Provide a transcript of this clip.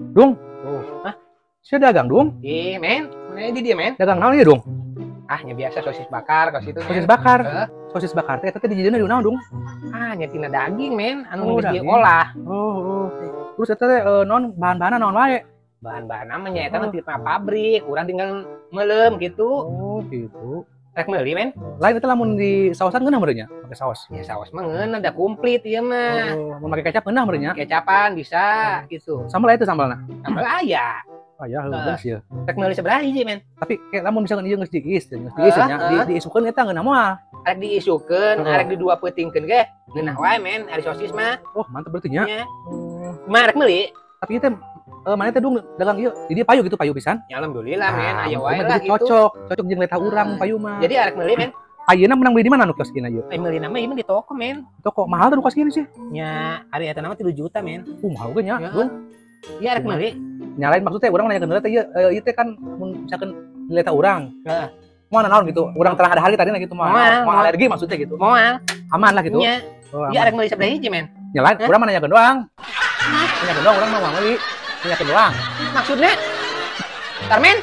Dung, Hah? saya dagang, Dung. Ih, men. Mana di dia, men? Dagang naon ya, Dung? Ah, nya biasa sosis bakar kos itu. Sosis Men. bakar. Heeh. Sosis bakar teh eta di dijieunna di naon, Dung? Ah, nya tina daging, men. Oh, Anu geus daging. diolah. Oh. Terus eta teh naon bahan-bahanna naon wae? Bahan-bahan namanya eta mah tipe pabrik, urang tinggal melem gitu. Oh, gitu. Rek meuli, men. Lain eta lamun di saosan ngeunah meureun nya? Pakai saos. Ya saos mah ngeunah da komplit ieu mah. Oh, mun make kecap ngeunah meureun nya? Kecapan bisa gitu. Sambal itu sambalna. Sambal aya. Oh ya, heuh sih. Rek meuli sabaraha hiji, men? Tapi kayak lamun misalkan ieu geus diis nya, diisukeun eta ngeunah moal. Arek diisukeun, arek di dua peutingkeun ge. Ngeunah wae, men. Ari sosis mah. Oh, mantap berarti nya. Nya. Kumaha rek meuli? Tapi ieu teh mana teh Dung dagang ieu, di dieu payu gitu, payu pisan. Ya alhamdulillah, men. Aya wae Jadi lah gitu. cocok jeung letah urang payu mah. Jadi arek meuli, men. Ayeuna menang beli di mana nu kios kieu ieu? Meuli nama ieu mah di toko, men. Toko mahal tuh nu kios kieu sih. Nya ari eta nama 3 juta, men. Mahal ge nya. Ya. Dung. Iya arek meuli. Nyalain maksudnya urang nanya ke teh ieu teh kan mun misalkan letah urang. Heeh. Mana naon gitu. Urang tengah ada hari tadi gitu mah. Mau alergi maksudnya gitu. Moal. Aman lah gitu. Nya. Oh, Iya aman. arek meuli sabaraha hiji, men. Nyalain urang mah nanyakeun doang. Nanyakeun doang urang mah meuli. Nanyakeun doang. Maksudnya? Tarmen?